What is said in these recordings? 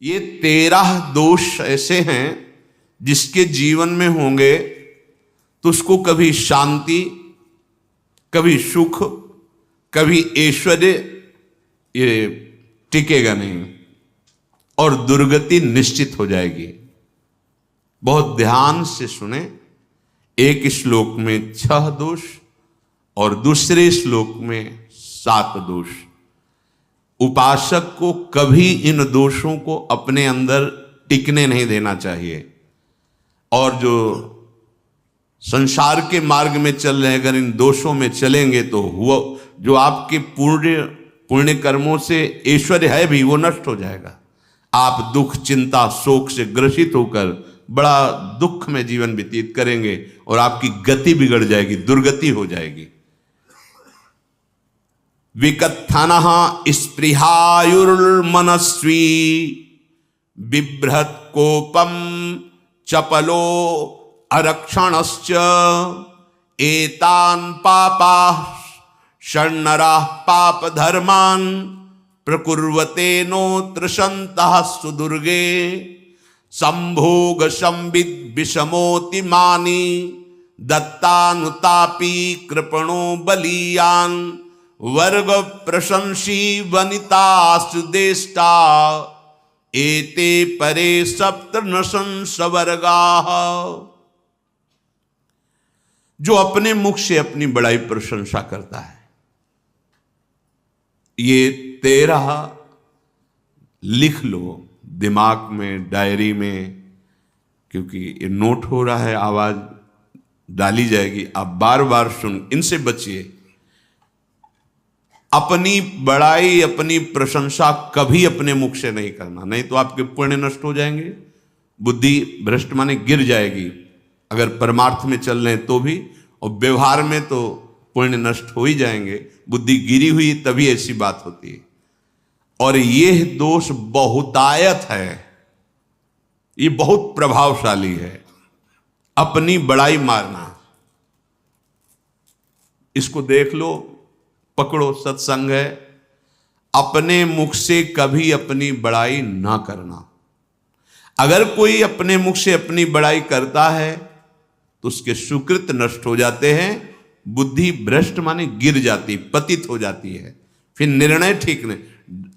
ये 13 दोष ऐसे हैं जिसके जीवन में होंगे तो उसको कभी शांति, कभी सुख, कभी ऐश्वर्य ये टिकेगा नहीं और दुर्गति निश्चित हो जाएगी। बहुत ध्यान से सुने। एक श्लोक में 6 दोष और दूसरे श्लोक में 7 दोष। उपासक को कभी इन दोषों को अपने अंदर टिकने नहीं देना चाहिए। और जो संसार के मार्ग में चल रहे, अगर इन दोषों में चलेंगे तो हुआ जो आपके पुण्य कर्मों से ऐश्वर्य है भी वो नष्ट हो जाएगा। आप दुख, चिंता, शोक से ग्रसित होकर बड़ा दुख में जीवन व्यतीत करेंगे और आपकी गति बिगड़ जाएगी, दुर्गति हो जाएगी। विकत्थनः स्पृहायुर्मनस्वी बिभ्रत कोपम चपलो अरक्षणश्च एतान् पापाः षण्णराः पाप धर्मान् प्रकुर्वते नोत्र सन्तः सुदुर्गे संभोग संविद विषमोति मानी दत्तानुतापी कृपणो बलीयान वर्ग प्रशंसी वनितास्तु देष्टा एते परे सप्तनशंस वर्गाः। जो अपने मुख से अपनी बड़ाई प्रशंसा करता है, ये 13 लिख लो दिमाग में, डायरी में, क्योंकि ये नोट हो रहा है, आवाज डाली जाएगी, आप बार बार सुन, इनसे बचिए। अपनी बड़ाई, अपनी प्रशंसा कभी अपने मुख से नहीं करना, नहीं तो आपके पुण्य नष्ट हो जाएंगे, बुद्धि भ्रष्ट माने गिर जाएगी। अगर परमार्थ में चल रहे हैं तो भी, और व्यवहार में तो पुण्य नष्ट हो ही जाएंगे। बुद्धि गिरी हुई तभी ऐसी बात होती है। और यह दोष बहुतायत है, ये बहुत प्रभावशाली है। अपनी बड़ाई मारना, इसको देख लो, पकड़ो, सत्संग है। अपने मुख से कभी अपनी बड़ाई ना करना। अगर कोई अपने मुख से अपनी बड़ाई करता है तो उसके सुकृत नष्ट हो जाते हैं, बुद्धि भ्रष्ट माने गिर जाती, पतित हो जाती है, फिर निर्णय ठीक नहीं।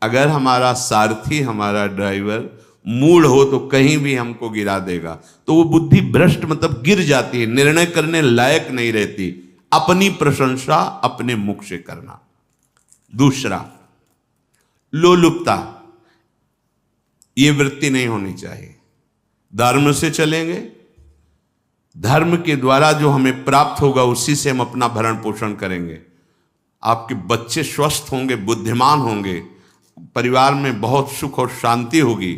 अगर हमारा सारथी, हमारा ड्राइवर मूढ़ हो तो कहीं भी हमको गिरा देगा, तो वो बुद्धि भ्रष्ट मतलब गिर जाती है, निर्णय करने लायक नहीं रहती। अपनी प्रशंसा अपने मुख से करना। दूसरा, लोलुपता, ये वृत्ति नहीं होनी चाहिए। धर्म से चलेंगे, धर्म के द्वारा जो हमें प्राप्त होगा उसी से हम अपना भरण पोषण करेंगे। आपके बच्चे स्वस्थ होंगे, बुद्धिमान होंगे, परिवार में बहुत सुख और शांति होगी।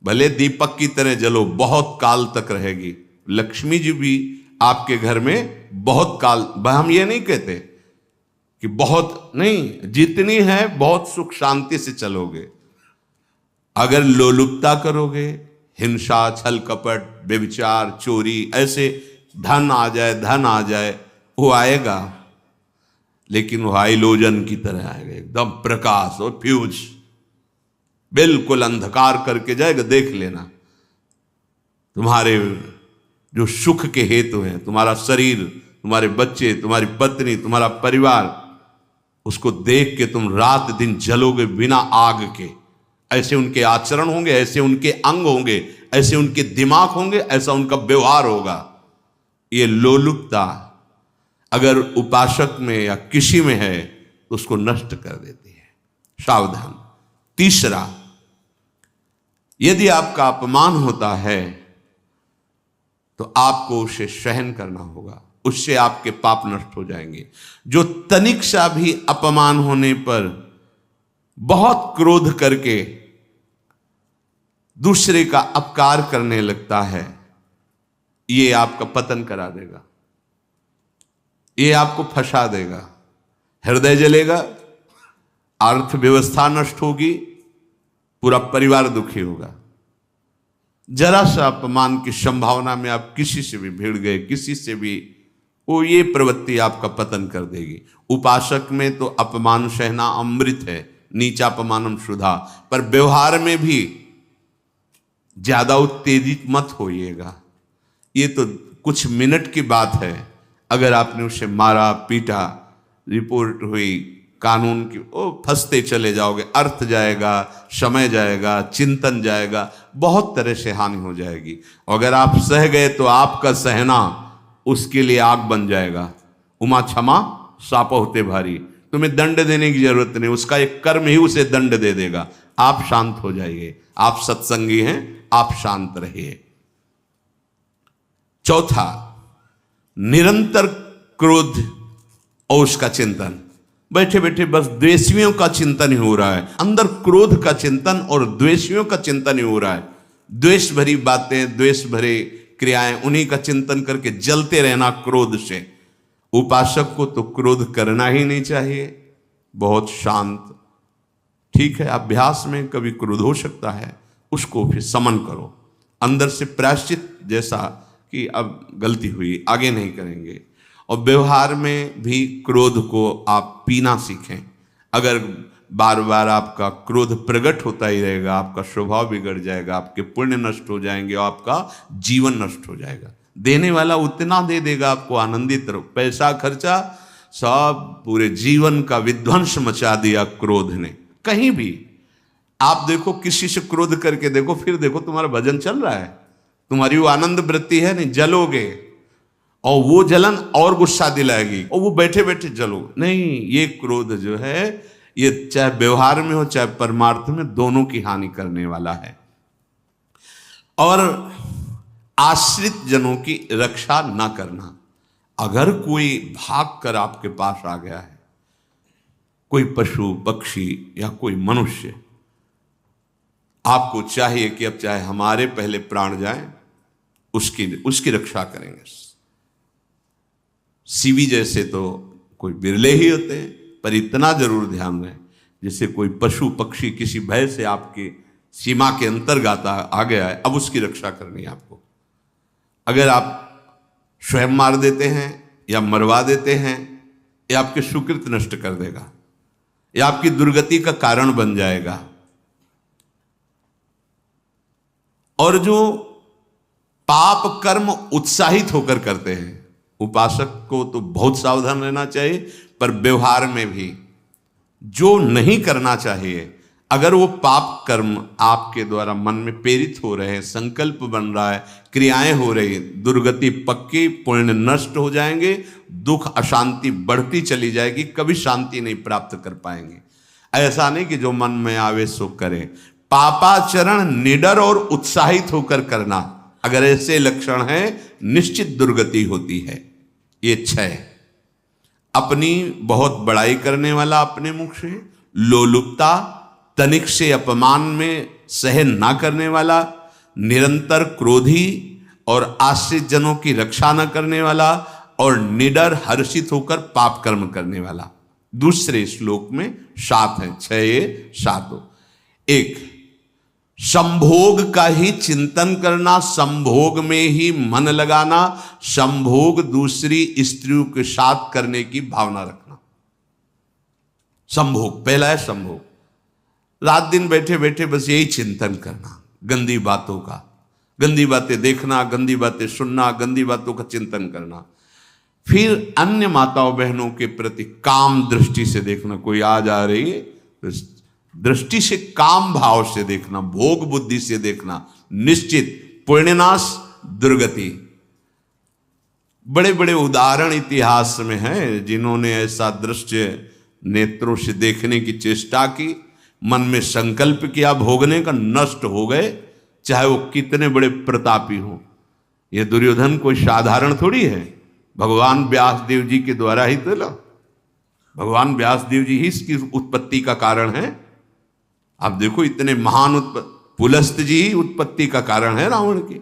भले दीपक की तरह जलो, बहुत काल तक रहेगी। लक्ष्मी जी भी आपके घर में बहुत काल, हम ये नहीं कहते कि बहुत नहीं, जितनी है बहुत सुख शांति से चलोगे। अगर लोलुपता करोगे, हिंसा, छल कपट, व्यभिचार, चोरी, ऐसे धन आ जाए, वो आएगा, लेकिन वो हाइलोजन की तरह आएगा, एकदम प्रकाश और फ्यूज, बिल्कुल अंधकार करके जाएगा। देख लेना, तुम्हारे जो सुख के हेतु हैं, तुम्हारा शरीर, तुम्हारे बच्चे, तुम्हारी पत्नी, तुम्हारा परिवार, उसको देख के तुम रात दिन जलोगे बिना आग के। ऐसे उनके आचरण होंगे, ऐसे उनके अंग होंगे, ऐसे उनके दिमाग होंगे, ऐसा उनका व्यवहार होगा। ये लोलुपता अगर उपासक में या किसी में है तो उसको नष्ट कर देती है। सावधान। तीसरा, यदि आपका अपमान होता है तो आपको उसे सहन करना होगा, उससे आपके पाप नष्ट हो जाएंगे। जो तनिक सा भी अपमान होने पर बहुत क्रोध करके दूसरे का अपकार करने लगता है, ये आपका पतन करा देगा, ये आपको फंसा देगा, हृदय जलेगा, अर्थव्यवस्था नष्ट होगी, पूरा परिवार दुखी होगा। जरा सा अपमान की संभावना में आप किसी से भी भिड़ गए, किसी से भी, वो ये प्रवृत्ति आपका पतन कर देगी। उपासक में तो अपमान सहना अमृत है, नीचापमानम सुधा, पर व्यवहार में भी ज्यादा उत्तेजित मत होइएगा। ये तो कुछ मिनट की बात है, अगर आपने उसे मारा पीटा, रिपोर्ट हुई कानून की, ओ फंसते चले जाओगे, अर्थ जाएगा, समय जाएगा, चिंतन जाएगा, बहुत तरह से हानि हो जाएगी। अगर आप सह गए तो आपका सहना उसके लिए आग बन जाएगा। उमा क्षमा साप होते भारी, तुम्हें दंड देने की जरूरत नहीं, उसका एक कर्म ही उसे दंड दे देगा। आप शांत हो जाइए, आप सत्संगी हैं, आप शांत रहिए। चौथा, निरंतर क्रोध और उसका चिंतन। बैठे बैठे बस द्वेषियों का चिंतन ही हो रहा है, अंदर क्रोध का चिंतन और द्वेषियों का चिंतन ही हो रहा है। द्वेष भरी बातें, द्वेष भरे क्रियाएं, उन्हीं का चिंतन करके जलते रहना क्रोध से। उपासक को तो क्रोध करना ही नहीं चाहिए, बहुत शांत। ठीक है, अभ्यास में कभी क्रोध हो सकता है, उसको फिर समन करो, अंदर से प्रायश्चित जैसा कि अब गलती हुई, आगे नहीं करेंगे। और व्यवहार में भी क्रोध को आप पीना सीखें। अगर बार बार आपका क्रोध प्रकट होता ही रहेगा, आपका स्वभाव बिगड़ जाएगा, आपके पुण्य नष्ट हो जाएंगे और आपका जीवन नष्ट हो जाएगा। देने वाला उतना दे देगा आपको, आनंदित रहो। पैसा खर्चा, सब पूरे जीवन का विध्वंस मचा दिया क्रोध ने। कहीं भी आप देखो, किसी से क्रोध करके देखो, फिर देखो तुम्हारा भजन चल रहा है, तुम्हारी वो आनंद वृत्ति है नहीं, जलोगे और वो जलन और गुस्सा दिलाएगी और वो बैठे बैठे जलो नहीं। ये क्रोध जो है, ये चाहे व्यवहार में हो चाहे परमार्थ में, दोनों की हानि करने वाला है। और आश्रित जनों की रक्षा ना करना। अगर कोई भाग कर आपके पास आ गया है, कोई पशु पक्षी या कोई मनुष्य, आपको चाहिए कि अब चाहे हमारे पहले प्राण जाएं, उसकी रक्षा करेंगे। सीवी जैसे तो कोई बिरले ही होते हैं, पर इतना जरूर ध्यान रहे, जैसे कोई पशु पक्षी किसी भय से आपके सीमा के अंतर्गत आ गया है, अब उसकी रक्षा करनी है आपको। अगर आप स्वयं मार देते हैं या मरवा देते हैं, यह आपके सुकृत नष्ट कर देगा, यह आपकी दुर्गति का कारण बन जाएगा। और जो पाप कर्म उत्साहित होकर करते हैं, उपासक को तो बहुत सावधान रहना चाहिए, पर व्यवहार में भी जो नहीं करना चाहिए, अगर वो पाप कर्म आपके द्वारा मन में प्रेरित हो रहे हैं, संकल्प बन रहा है, क्रियाएं हो रही, दुर्गति पक्की, पुण्य नष्ट हो जाएंगे, दुख अशांति बढ़ती चली जाएगी, कभी शांति नहीं प्राप्त कर पाएंगे। ऐसा नहीं कि जो मन में आवे सो करे। पापाचरण निडर और उत्साहित होकर करना, अगर ऐसे लक्षण है, निश्चित दुर्गति होती है। ये 6, अपनी बहुत बड़ाई करने वाला अपने मुख से, लोलुपता, तनिक से अपमान में सहन ना करने वाला, निरंतर क्रोधी और आश्रित जनों की रक्षा न करने वाला, और निडर हर्षित होकर पाप कर्म करने वाला। दूसरे श्लोक में 7 है, 6 ये 7। 1, संभोग का ही चिंतन करना, संभोग में ही मन लगाना, संभोग दूसरी स्त्रियों के साथ करने की भावना रखना। संभोग, पहला है संभोग। रात दिन बैठे बैठे बस यही चिंतन करना, गंदी बातों का, गंदी बातें देखना, गंदी बातें सुनना, गंदी बातों का चिंतन करना। फिर अन्य माताओं बहनों के प्रति काम दृष्टि से देखना, कोई आ जा रही है तो दृष्टि से, काम भाव से देखना, भोग बुद्धि से देखना, निश्चित पुण्यनाश दुर्गति। बड़े बड़े उदाहरण इतिहास में हैं जिन्होंने ऐसा दृश्य नेत्रों से देखने की चेष्टा की, मन में संकल्प किया भोगने का, नष्ट हो गए, चाहे वो कितने बड़े प्रतापी हों। ये दुर्योधन कोई साधारण थोड़ी है, भगवान व्यास देव जी के द्वारा ही तो लो, भगवान व्यास देव जी ही इसकी उत्पत्ति का कारण है। आप देखो, इतने महान पुलस्त जी ही उत्पत्ति का कारण है रावण के।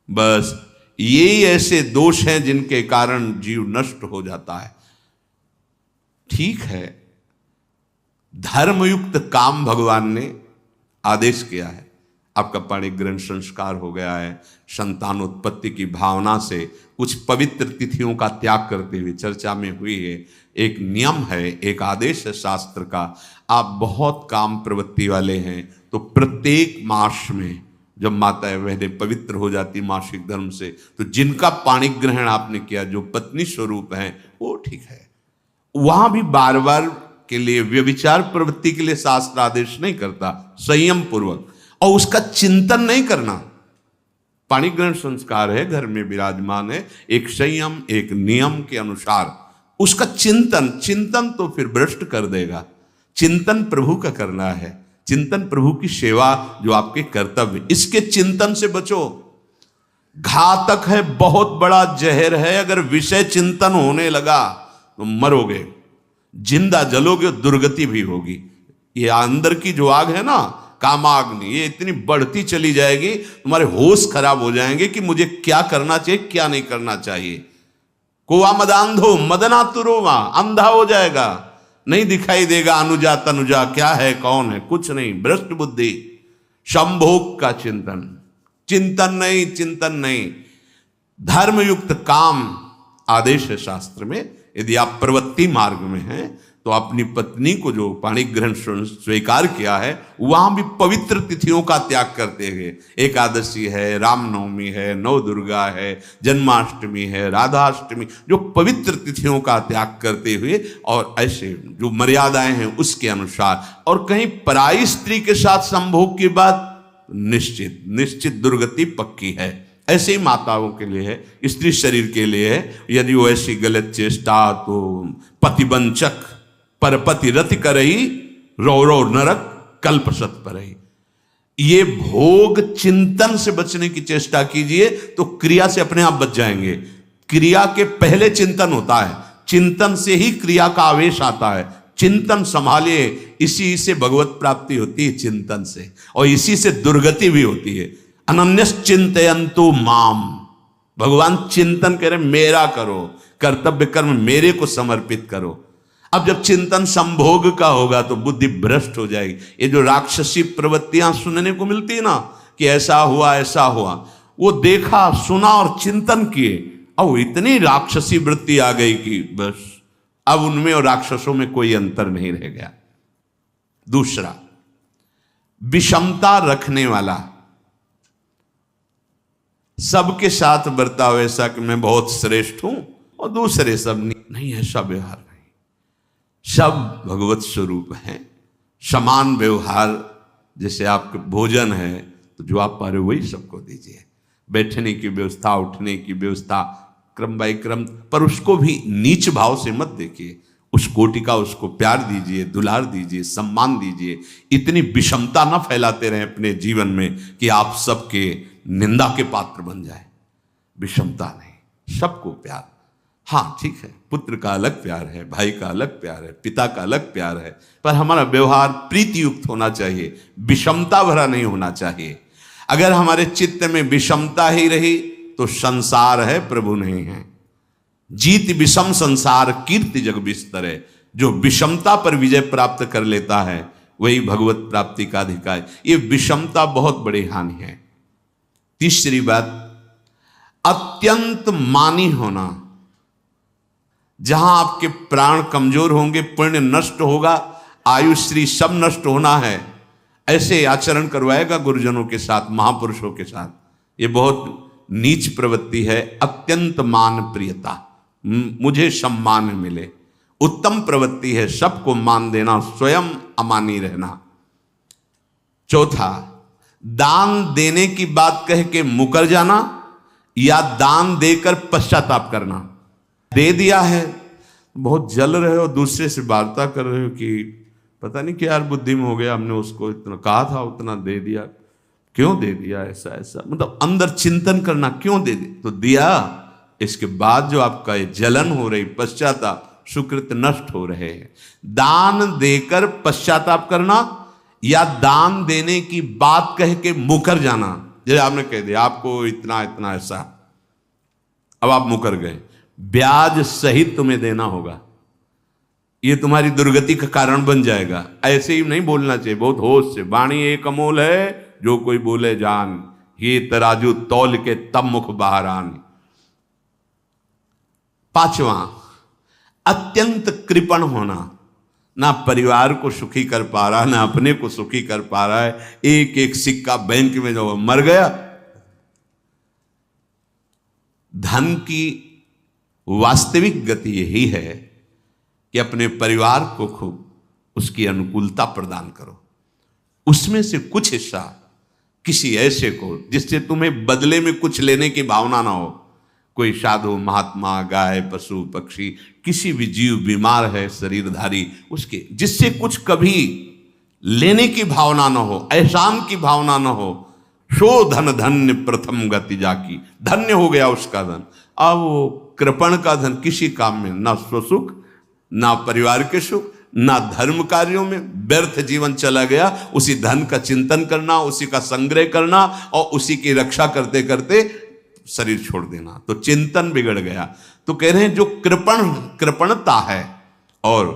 बस यही ऐसे दोष हैं जिनके कारण जीव नष्ट हो जाता है। ठीक है, धर्मयुक्त काम भगवान ने आदेश किया है, आपका पाणिग्रहण संस्कार हो गया है, संतानोत्पत्ति की भावना से कुछ पवित्र तिथियों का त्याग करते हुए चर्चा में हुई है। एक नियम है, एक आदेश है शास्त्र का। आप बहुत काम प्रवृत्ति वाले हैं तो प्रत्येक मास में जब माताएं बहनें पवित्र हो जाती मासिक धर्म से, तो जिनका पाणी ग्रहण आपने किया, जो पत्नी स्वरूप हैं, वो ठीक है। वहां भी बार बार के लिए व्यभिचार प्रवृत्ति के लिए शास्त्र आदेश नहीं करता, संयम पूर्वक, और उसका चिंतन नहीं करना। पाणी ग्रहण संस्कार है, घर में विराजमान है, एक संयम एक नियम के अनुसार उसका चिंतन तो फिर भ्रष्ट कर देगा। चिंतन प्रभु का करना है, चिंतन प्रभु की सेवा जो आपके कर्तव्य, इसके चिंतन से बचो। घातक है, बहुत बड़ा जहर है। अगर विषय चिंतन होने लगा तो मरोगे, जिंदा जलोगे, दुर्गति भी होगी। ये अंदर की जो आग है ना, कामाग्नि, ये इतनी बढ़ती चली जाएगी, तुम्हारे होश खराब हो जाएंगे कि मुझे क्या करना चाहिए, क्या नहीं करना चाहिए। कोवा मदांधो मदनातुरोमा, अंधा हो जाएगा, नहीं दिखाई देगा अनुजा तनुजा क्या है कौन है, कुछ नहीं, भ्रष्ट बुद्धि। संभोग का चिंतन नहीं। धर्मयुक्त काम आदेश है शास्त्र में। यदि आप प्रवृत्ति मार्ग में हैं तो अपनी पत्नी को जो पाणी ग्रहण स्वीकार किया है, वहां भी पवित्र तिथियों का त्याग करते हुए, एकादशी है, रामनवमी है, नव दुर्गा है, जन्माष्टमी है, राधाष्टमी, जो पवित्र तिथियों का त्याग करते हुए, और ऐसे जो मर्यादाएं हैं उसके अनुसार, और कहीं पराई स्त्री के साथ संभोग की बात निश्चित दुर्गति पक्की है। ऐसे ही माताओं के लिए है, स्त्री शरीर के लिए है। यदि वो ऐसी गलत चेष्टा, तो पतिवंचक परपति रति करही, रौ नरक कल्पसत परही। ये भोग चिंतन से बचने की चेष्टा कीजिए तो क्रिया से अपने आप बच जाएंगे। क्रिया के पहले चिंतन होता है, चिंतन से ही क्रिया का आवेश आता है। चिंतन संभालिए, इसी से भगवत प्राप्ति होती है, चिंतन से, और इसी से दुर्गति भी होती है। अनन्यश्चिन्तयन्तु माम, भगवान चिंतन करें, मेरा करो, कर्तव्य कर्म मेरे को समर्पित करो। अब जब चिंतन संभोग का होगा तो बुद्धि भ्रष्ट हो जाएगी। ये जो राक्षसी प्रवृत्तियां सुनने को मिलती है ना, कि ऐसा हुआ, वो देखा सुना और चिंतन किए, अब इतनी राक्षसी वृत्ति आ गई कि बस अब उनमें और राक्षसों में कोई अंतर नहीं रह गया। दूसरा, विषमता रखने वाला, सबके साथ बर्ताव ऐसा कि मैं बहुत श्रेष्ठ हूं और दूसरे सब नहीं, ऐसा व्यवहार नहीं। सब भगवत स्वरूप हैं, समान व्यवहार। जैसे आपके भोजन है तो जो आप पा रहे हो वही सबको दीजिए, बैठने की व्यवस्था, उठने की व्यवस्था, क्रम बाय क्रम, पर उसको भी नीच भाव से मत देखिए। उस कोटि का उसको प्यार दीजिए, दुलार दीजिए, सम्मान दीजिए। इतनी विषमता न फैलाते रहें अपने जीवन में कि आप सबके निंदा के पात्र बन जाए। विषमता नहीं, सबको प्यार। हाँ ठीक है, पुत्र का अलग प्यार है, भाई का अलग प्यार है, पिता का अलग प्यार है, पर हमारा व्यवहार प्रीति युक्त होना चाहिए, विषमता भरा नहीं होना चाहिए। अगर हमारे चित्त में विषमता ही रही तो संसार है, प्रभु नहीं है। जीत विषम संसार कीर्ति जग बिस्तरे। जो विषमता पर विजय प्राप्त कर लेता है वही भगवत प्राप्ति का अधिकारी। ये विषमता बहुत बड़ी हानि है। तीसरी बात, अत्यंत मानी होना। जहां आपके प्राण कमजोर होंगे, पुण्य नष्ट होगा, आयुश्री सब नष्ट होना है, ऐसे आचरण करवाएगा गुरुजनों के साथ, महापुरुषों के साथ। ये बहुत नीच प्रवृत्ति है। अत्यंत मान प्रियता, मुझे सम्मान मिले। उत्तम प्रवृत्ति है सबको मान देना, स्वयं अमानी रहना। चौथा, दान देने की बात कह के मुकर जाना या दान देकर पश्चाताप करना। दे दिया है, बहुत जल रहे हो, दूसरे से वार्ता कर रहे हो कि पता नहीं क्या यार बुद्धि में हो गया, हमने उसको इतना कहा था, उतना दे दिया, क्यों दे दिया, ऐसा मतलब अंदर चिंतन करना, क्यों दे दिया तो दिया। इसके बाद जो आपका जलन हो रही, पश्चाताप, सुकृत नष्ट हो रहे हैं। दान देकर पश्चाताप करना या दान देने की बात कह के मुकर जाना। जैसे आपने कह दिया आपको इतना इतना ऐसा, अब आप मुकर गए, ब्याज सहित तुम्हें देना होगा, ये तुम्हारी दुर्गति का कारण बन जाएगा। ऐसे ही नहीं बोलना चाहिए, बहुत होश से। वाणी एक अमोल है, जो कोई बोले जान, ये तराजू तौल के तब मुख बाहर आन। पांचवा, अत्यंत कृपण होना। ना परिवार को सुखी कर पा रहा, ना अपने को सुखी कर पा रहा है। एक एक सिक्का बैंक में जो मर गया। धन की वास्तविक गति यही है कि अपने परिवार को खूब उसकी अनुकूलता प्रदान करो, उसमें से कुछ हिस्सा किसी ऐसे को जिससे तुम्हें बदले में कुछ लेने की भावना ना हो। कोई साधु महात्मा, गाय, पशु पक्षी, किसी भी जीव बीमार है शरीरधारी, उसके जिससे कुछ कभी लेने की भावना ना हो, एहसान की भावना ना हो। सो धन धन्य प्रथम गति जाकी, धन्य हो गया उसका धन। अब वो कृपण का धन किसी काम में ना स्वसुख, ना परिवार के सुख, ना धर्म कार्यों में, व्यर्थ जीवन चला गया। उसी धन का चिंतन करना, उसी का संग्रह करना और उसी की रक्षा करते करते शरीर छोड़ देना, तो चिंतन बिगड़ गया। तो कह रहे हैं जो कृपणता है और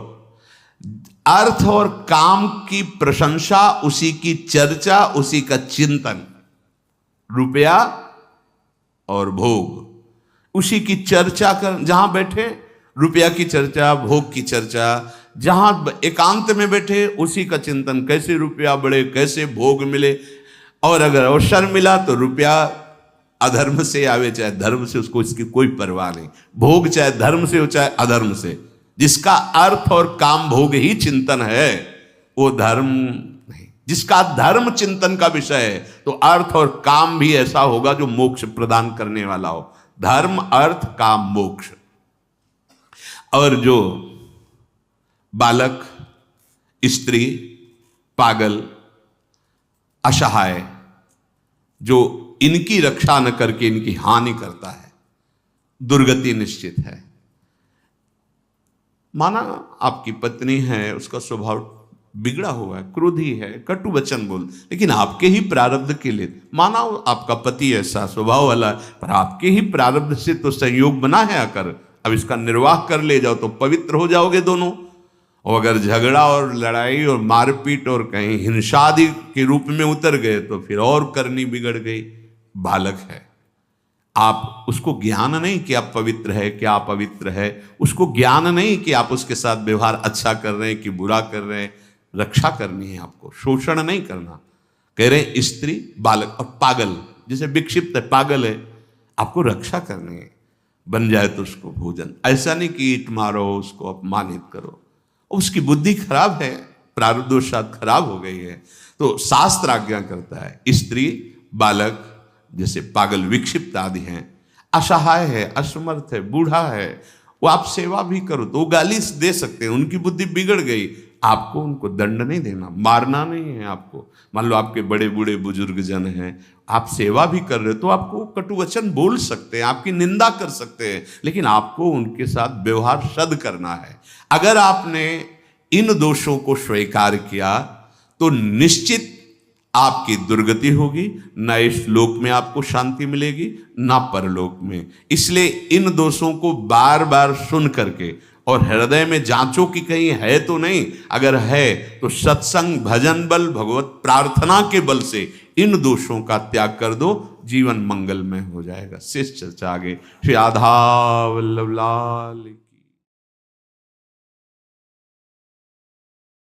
अर्थ और काम की प्रशंसा, उसी की चर्चा, उसी का चिंतन, रुपया और भोग, उसी की चर्चा कर, जहां बैठे रुपया की चर्चा, भोग की चर्चा, जहां एकांत में बैठे उसी का चिंतन, कैसे रुपया बढ़े, कैसे भोग मिले। और अगर अवसर मिला तो रुपया अधर्म से आवे चाहे धर्म से, उसको इसकी कोई परवाह नहीं। भोग चाहे धर्म से हो चाहे अधर्म से, जिसका अर्थ और काम भोग ही चिंतन है वो धर्म नहीं। जिसका धर्म चिंतन का विषय है तो अर्थ और काम भी ऐसा होगा जो मोक्ष प्रदान करने वाला हो। धर्म, अर्थ, काम, मोक्ष। और जो बालक, स्त्री, पागल, असहाय, जो इनकी रक्षा न करके इनकी हानि करता है, दुर्गति निश्चित है। माना आपकी पत्नी है, उसका स्वभाव बिगड़ा हुआ है, क्रोधी है, कटु वचन बोल, लेकिन आपके ही प्रारब्ध के लिए, माना आपका पति ऐसा स्वभाव वाला है, पर आपके ही प्रारब्ध से तो संयोग बना है आकर, अब इसका निर्वाह कर ले जाओ तो पवित्र हो जाओगे दोनों। और अगर झगड़ा और लड़ाई और मारपीट और कहीं हिंसादि के रूप में उतर गए तो फिर और करनी बिगड़ गई। बालक है, आप उसको ज्ञान नहीं कि आप पवित्र है, कि आप पवित्र है, उसको ज्ञान नहीं कि आप उसके साथ व्यवहार अच्छा कर रहे हैं कि बुरा कर रहे हैं। रक्षा करनी है आपको, शोषण नहीं करना। कह रहे हैं स्त्री, बालक और पागल, जैसे विक्षिप्त है, पागल है, आपको रक्षा करनी है। बन जाए तो उसको भोजन, ऐसा नहीं कि ईंट मारो, उसको अपमानित करो, उसकी बुद्धि खराब है, प्रारब्धवशात खराब हो गई है। तो शास्त्र आज्ञा करता है स्त्री, बालक, जैसे पागल, विक्षिप्त आदि हैं, असहाय है, असमर्थ है, बूढ़ा है, वो आप सेवा भी करो तो वो गाली दे सकते हैं, उनकी बुद्धि बिगड़ गई। आपको उनको दंड नहीं देना, मारना नहीं है आपको। मान लो आपके बड़े बूढ़े बुजुर्ग जन हैं, आप सेवा भी कर रहे हो तो आपको कटु वचन बोल सकते हैं, आपकी निंदा कर सकते हैं, लेकिन आपको उनके साथ व्यवहार सद करना है। अगर आपने इन दोषों को स्वीकार किया तो निश्चित आपकी दुर्गति होगी, न इस लोक में आपको शांति मिलेगी न परलोक में। इसलिए इन दोषों को बार बार सुन करके और हृदय में जांचो कि कहीं है तो नहीं। अगर है तो सत्संग, भजन बल, भगवत प्रार्थना के बल से इन दोषों का त्याग कर दो, जीवन मंगलमय हो जाएगा। शेष चर्चा आगे। श्री राधा वल्लभ लाल।